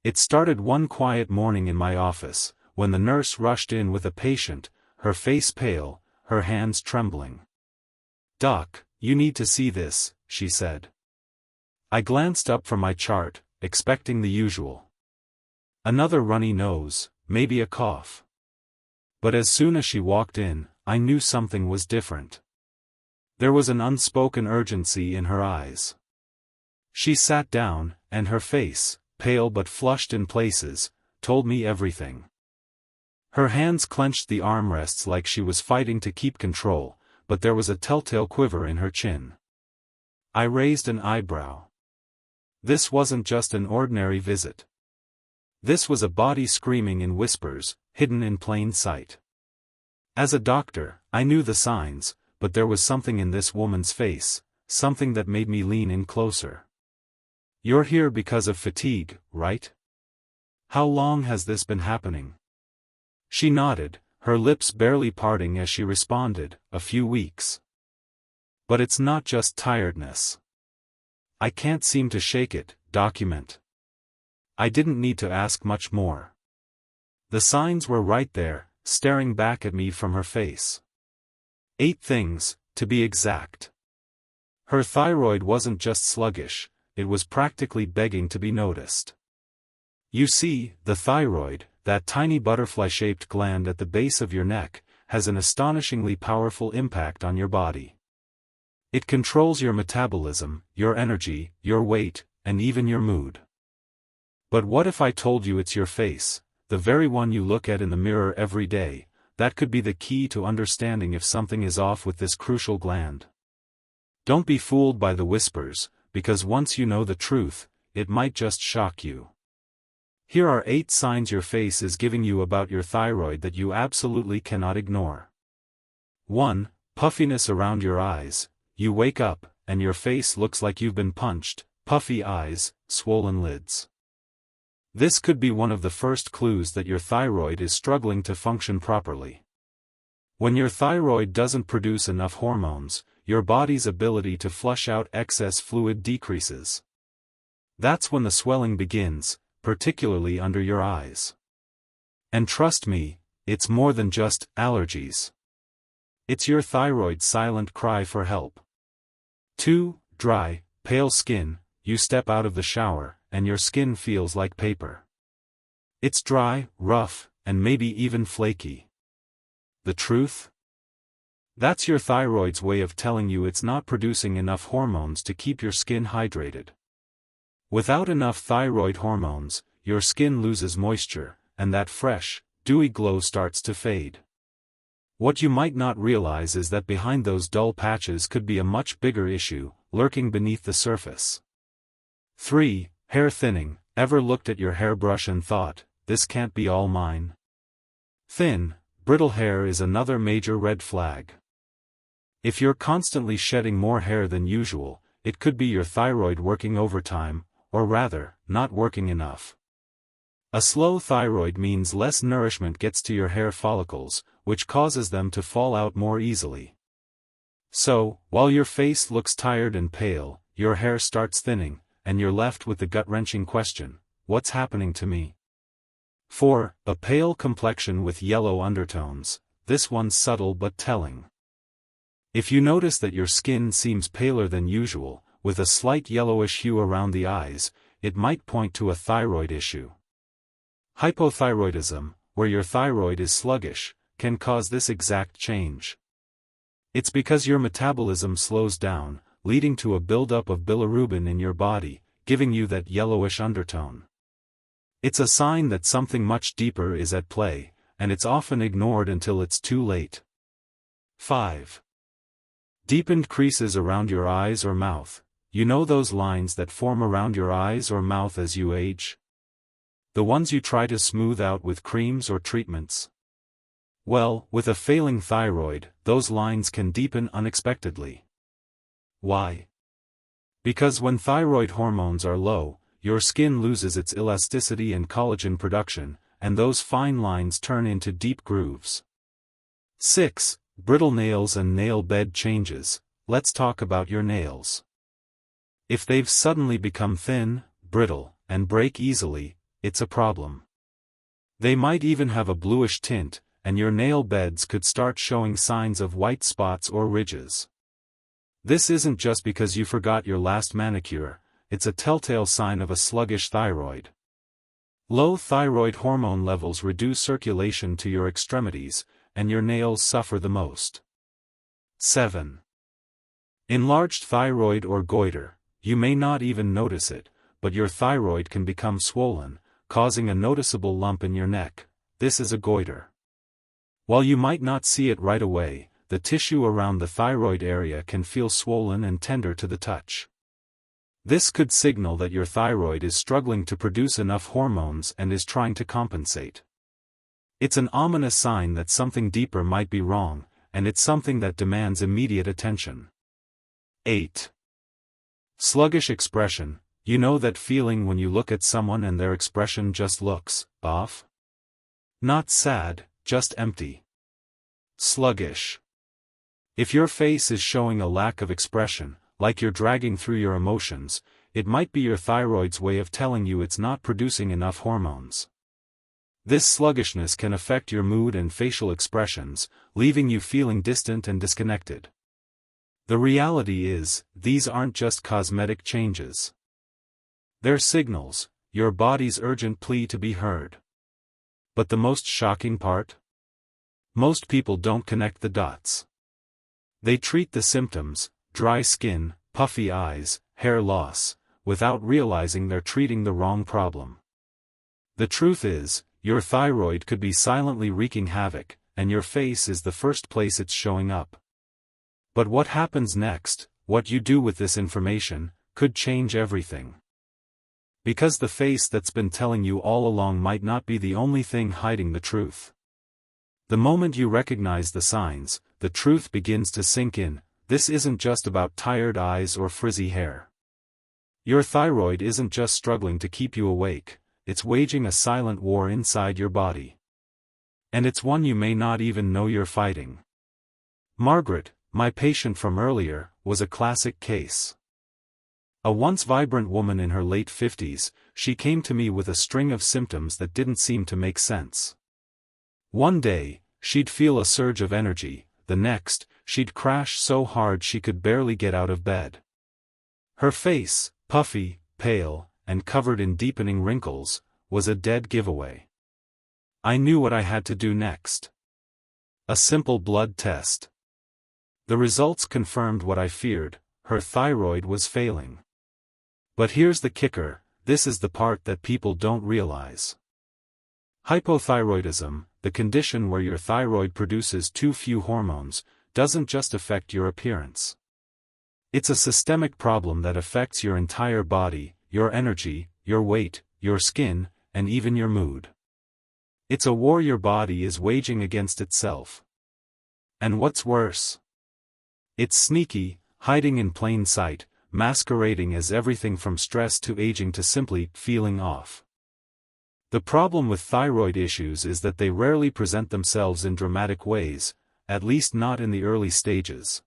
It started one quiet morning in my office, when the nurse rushed in with a patient, her face pale, her hands trembling. "Doc, you need to see this," she said. I glanced up from my chart, expecting the usual. Another runny nose, maybe a cough. But as soon as she walked in, I knew something was different. There was an unspoken urgency in her eyes. She sat down, and her face, pale but flushed in places, told me everything. Her hands clenched the armrests like she was fighting to keep control, but there was a telltale quiver in her chin. I raised an eyebrow. This wasn't just an ordinary visit. This was a body screaming in whispers, hidden in plain sight. As a doctor, I knew the signs, but there was something in this woman's face, something that made me lean in closer. "You're here because of fatigue, right? How long has this been happening?" She nodded, her lips barely parting as she responded, "A few weeks. But it's not just tiredness. I can't seem to shake it." Document. I didn't need to ask much more. The signs were right there, staring back at me from her face. 8 things, to be exact. Her thyroid wasn't just sluggish, it was practically begging to be noticed. You see, the thyroid, that tiny butterfly-shaped gland at the base of your neck, has an astonishingly powerful impact on your body. It controls your metabolism, your energy, your weight, and even your mood. But what if I told you it's your face, the very one you look at in the mirror every day? That could be the key to understanding if something is off with this crucial gland. Don't be fooled by the whispers, because once you know the truth, it might just shock you. Here are 8 signs your face is giving you about your thyroid that you absolutely cannot ignore. 1. Puffiness around your eyes. You wake up, and your face looks like you've been punched, puffy eyes, swollen lids. This could be one of the first clues that your thyroid is struggling to function properly. When your thyroid doesn't produce enough hormones, your body's ability to flush out excess fluid decreases. That's when the swelling begins, particularly under your eyes. And trust me, it's more than just allergies. It's your thyroid's silent cry for help. 2. Dry, pale skin. You step out of the shower, and your skin feels like paper. It's dry, rough, and maybe even flaky. The truth? That's your thyroid's way of telling you it's not producing enough hormones to keep your skin hydrated. Without enough thyroid hormones, your skin loses moisture, and that fresh, dewy glow starts to fade. What you might not realize is that behind those dull patches could be a much bigger issue, lurking beneath the surface. 3. Hair thinning. Ever looked at your hairbrush and thought, this can't be all mine? Thin, brittle hair is another major red flag. If you're constantly shedding more hair than usual, it could be your thyroid working overtime, or rather, not working enough. A slow thyroid means less nourishment gets to your hair follicles, which causes them to fall out more easily. So, while your face looks tired and pale, your hair starts thinning, and you're left with the gut-wrenching question, what's happening to me? 4. A pale complexion with yellow undertones. This one's subtle but telling. If you notice that your skin seems paler than usual, with a slight yellowish hue around the eyes, it might point to a thyroid issue. Hypothyroidism, where your thyroid is sluggish, can cause this exact change. It's because your metabolism slows down, leading to a buildup of bilirubin in your body, giving you that yellowish undertone. It's a sign that something much deeper is at play, and it's often ignored until it's too late. 5. Deepened creases around your eyes or mouth. You know those lines that form around your eyes or mouth as you age? The ones you try to smooth out with creams or treatments? Well, with a failing thyroid, those lines can deepen unexpectedly. Why? Because when thyroid hormones are low, your skin loses its elasticity and collagen production, and those fine lines turn into deep grooves. 6. Brittle nails and nail bed changes. Let's talk about your nails. If they've suddenly become thin, brittle, and break easily, it's a problem. They might even have a bluish tint, and your nail beds could start showing signs of white spots or ridges. This isn't just because you forgot your last manicure, it's a telltale sign of a sluggish thyroid. Low thyroid hormone levels reduce circulation to your extremities, and your nails suffer the most. 7. Enlarged thyroid or goiter. You may not even notice it, but your thyroid can become swollen, causing a noticeable lump in your neck. This is a goiter. While you might not see it right away, the tissue around the thyroid area can feel swollen and tender to the touch. This could signal that your thyroid is struggling to produce enough hormones and is trying to compensate. It's an ominous sign that something deeper might be wrong, and it's something that demands immediate attention. 8. Sluggish expression. You know that feeling when you look at someone and their expression just looks off? Not sad, just empty. Sluggish. If your face is showing a lack of expression, like you're dragging through your emotions, it might be your thyroid's way of telling you it's not producing enough hormones. This sluggishness can affect your mood and facial expressions, leaving you feeling distant and disconnected. The reality is, these aren't just cosmetic changes. They're signals, your body's urgent plea to be heard. But the most shocking part? Most people don't connect the dots. They treat the symptoms, dry skin, puffy eyes, hair loss, without realizing they're treating the wrong problem. The truth is, your thyroid could be silently wreaking havoc, and your face is the first place it's showing up. But what happens next, what you do with this information, could change everything. Because the face that's been telling you all along might not be the only thing hiding the truth. The moment you recognize the signs, the truth begins to sink in. This isn't just about tired eyes or frizzy hair. Your thyroid isn't just struggling to keep you awake, it's waging a silent war inside your body. And it's one you may not even know you're fighting. Margaret, my patient from earlier, was a classic case. A once vibrant woman in her late 50s, she came to me with a string of symptoms that didn't seem to make sense. One day, she'd feel a surge of energy, the next, she'd crash so hard she could barely get out of bed. Her face, puffy, pale, and covered in deepening wrinkles, was a dead giveaway. I knew what I had to do next. A simple blood test. The results confirmed what I feared: her thyroid was failing. But here's the kicker, this is the part that people don't realize. Hypothyroidism, the condition where your thyroid produces too few hormones, doesn't just affect your appearance. It's a systemic problem that affects your entire body, your energy, your weight, your skin, and even your mood. It's a war your body is waging against itself. And what's worse? It's sneaky, hiding in plain sight, masquerading as everything from stress to aging to simply feeling off. The problem with thyroid issues is that they rarely present themselves in dramatic ways, at least not in the early stages.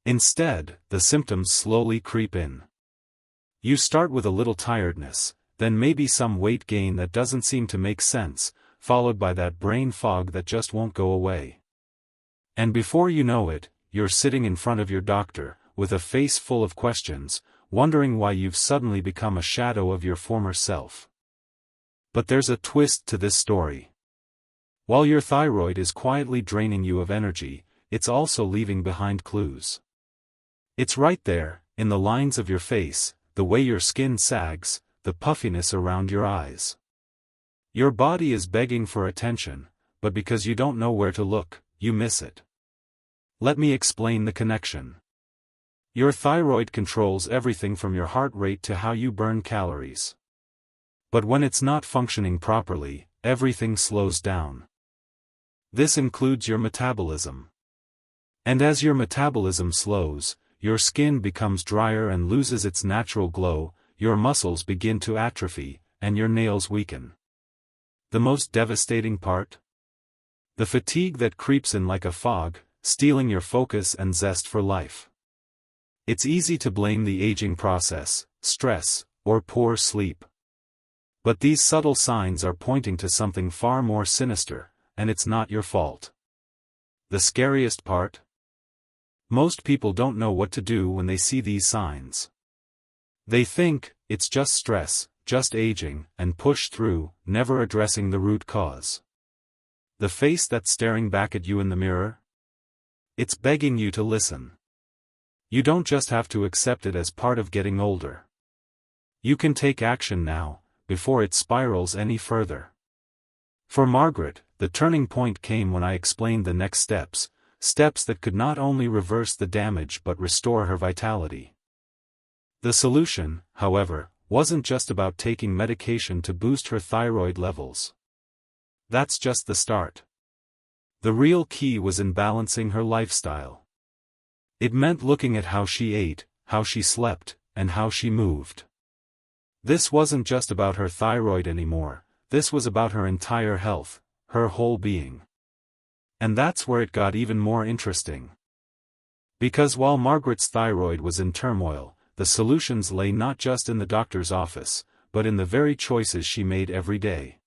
Instead, the symptoms slowly creep in. You start with a little tiredness, then maybe some weight gain that doesn't seem to make sense, followed by that brain fog that just won't go away. And before you know it, you're sitting in front of your doctor, with a face full of questions, wondering why you've suddenly become a shadow of your former self. But there's a twist to this story. While your thyroid is quietly draining you of energy, it's also leaving behind clues. It's right there, in the lines of your face, the way your skin sags, the puffiness around your eyes. Your body is begging for attention, but because you don't know where to look, you miss it. Let me explain the connection. Your thyroid controls everything from your heart rate to how you burn calories. But when it's not functioning properly, everything slows down. This includes your metabolism. And as your metabolism slows, your skin becomes drier and loses its natural glow, your muscles begin to atrophy, and your nails weaken. The most devastating part? The fatigue that creeps in like a fog, stealing your focus and zest for life. It's easy to blame the aging process, stress, or poor sleep. But these subtle signs are pointing to something far more sinister, and it's not your fault. The scariest part? Most people don't know what to do when they see these signs. They think, it's just stress, just aging, and push through, never addressing the root cause. The face that's staring back at you in the mirror? It's begging you to listen. You don't just have to accept it as part of getting older. You can take action now, before it spirals any further. For Margaret, the turning point came when I explained the next steps that could not only reverse the damage but restore her vitality. The solution, however, wasn't just about taking medication to boost her thyroid levels. That's just the start. The real key was in balancing her lifestyle. It meant looking at how she ate, how she slept, and how she moved. This wasn't just about her thyroid anymore, this was about her entire health, her whole being. And that's where it got even more interesting. Because while Margaret's thyroid was in turmoil, the solutions lay not just in the doctor's office, but in the very choices she made every day.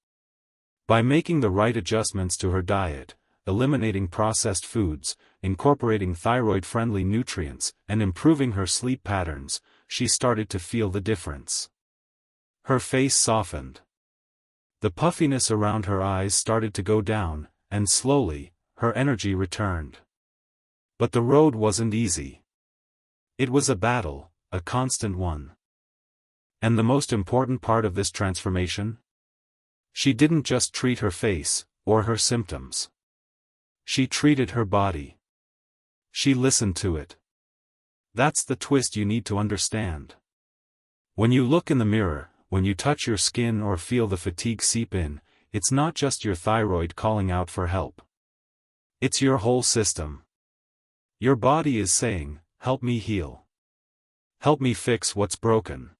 By making the right adjustments to her diet, eliminating processed foods, incorporating thyroid-friendly nutrients, and improving her sleep patterns, she started to feel the difference. Her face softened. The puffiness around her eyes started to go down, and slowly, her energy returned. But the road wasn't easy. It was a battle, a constant one. And the most important part of this transformation? She didn't just treat her face, or her symptoms. She treated her body. She listened to it. That's the twist you need to understand. When you look in the mirror, when you touch your skin or feel the fatigue seep in, it's not just your thyroid calling out for help. It's your whole system. Your body is saying, help me heal. Help me fix what's broken.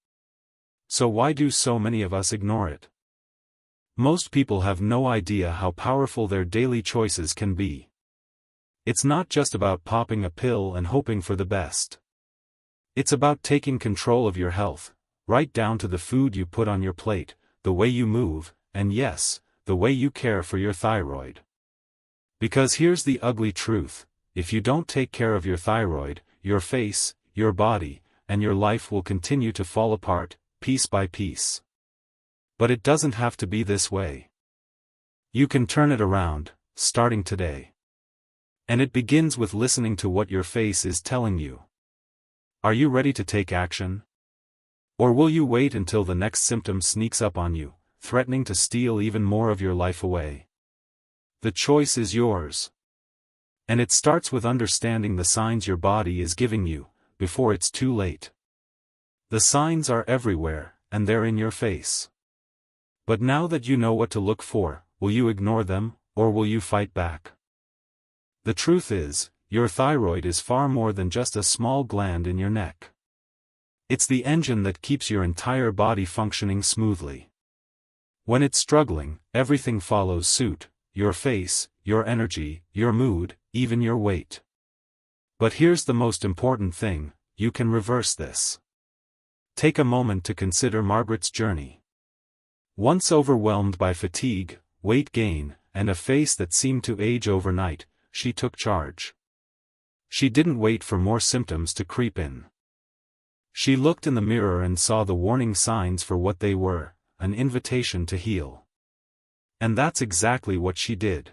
So why do so many of us ignore it? Most people have no idea how powerful their daily choices can be. It's not just about popping a pill and hoping for the best. It's about taking control of your health, right down to the food you put on your plate, the way you move, and yes, the way you care for your thyroid. Because here's the ugly truth, if you don't take care of your thyroid, your face, your body, and your life will continue to fall apart, piece by piece. But it doesn't have to be this way. You can turn it around, starting today. And it begins with listening to what your face is telling you. Are you ready to take action? Or will you wait until the next symptom sneaks up on you, threatening to steal even more of your life away? The choice is yours. And it starts with understanding the signs your body is giving you, before it's too late. The signs are everywhere, and they're in your face. But now that you know what to look for, will you ignore them, or will you fight back? The truth is, your thyroid is far more than just a small gland in your neck. It's the engine that keeps your entire body functioning smoothly. When it's struggling, everything follows suit, your face, your energy, your mood, even your weight. But here's the most important thing, you can reverse this. Take a moment to consider Margaret's journey. Once overwhelmed by fatigue, weight gain, and a face that seemed to age overnight, she took charge. She didn't wait for more symptoms to creep in. She looked in the mirror and saw the warning signs for what they were, an invitation to heal. And that's exactly what she did.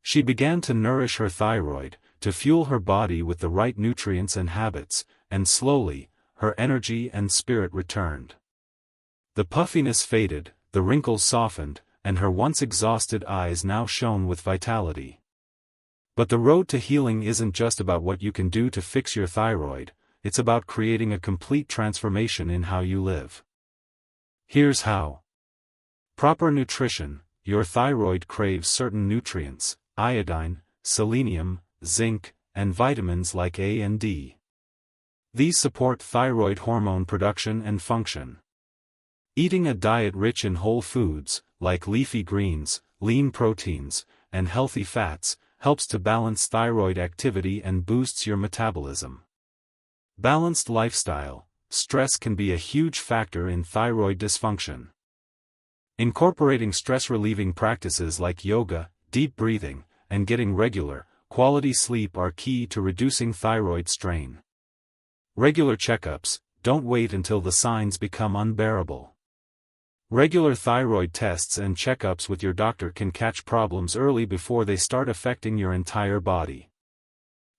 She began to nourish her thyroid, to fuel her body with the right nutrients and habits, and slowly, her energy and spirit returned. The puffiness faded, the wrinkles softened, and her once exhausted eyes now shone with vitality. But the road to healing isn't just about what you can do to fix your thyroid, it's about creating a complete transformation in how you live. Here's how. Proper nutrition. Your thyroid craves certain nutrients, iodine, selenium, zinc, and vitamins like A and D. These support thyroid hormone production and function. Eating a diet rich in whole foods, like leafy greens, lean proteins, and healthy fats, helps to balance thyroid activity and boosts your metabolism. Balanced lifestyle. Stress can be a huge factor in thyroid dysfunction. Incorporating stress-relieving practices like yoga, deep breathing, and getting regular, quality sleep are key to reducing thyroid strain. Regular checkups, don't wait until the signs become unbearable. Regular thyroid tests and checkups with your doctor can catch problems early before they start affecting your entire body.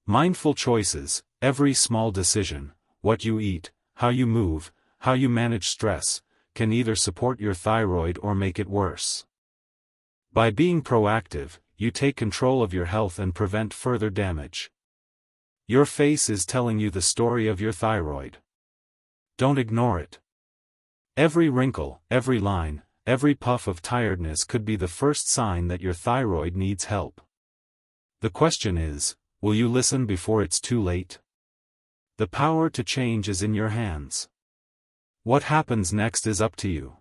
Mindful choices, every small decision, what you eat, how you move, how you manage stress, can either support your thyroid or make it worse. By being proactive, you take control of your health and prevent further damage. Your face is telling you the story of your thyroid. Don't ignore it. Every wrinkle, every line, every puff of tiredness could be the first sign that your thyroid needs help. The question is, will you listen before it's too late? The power to change is in your hands. What happens next is up to you.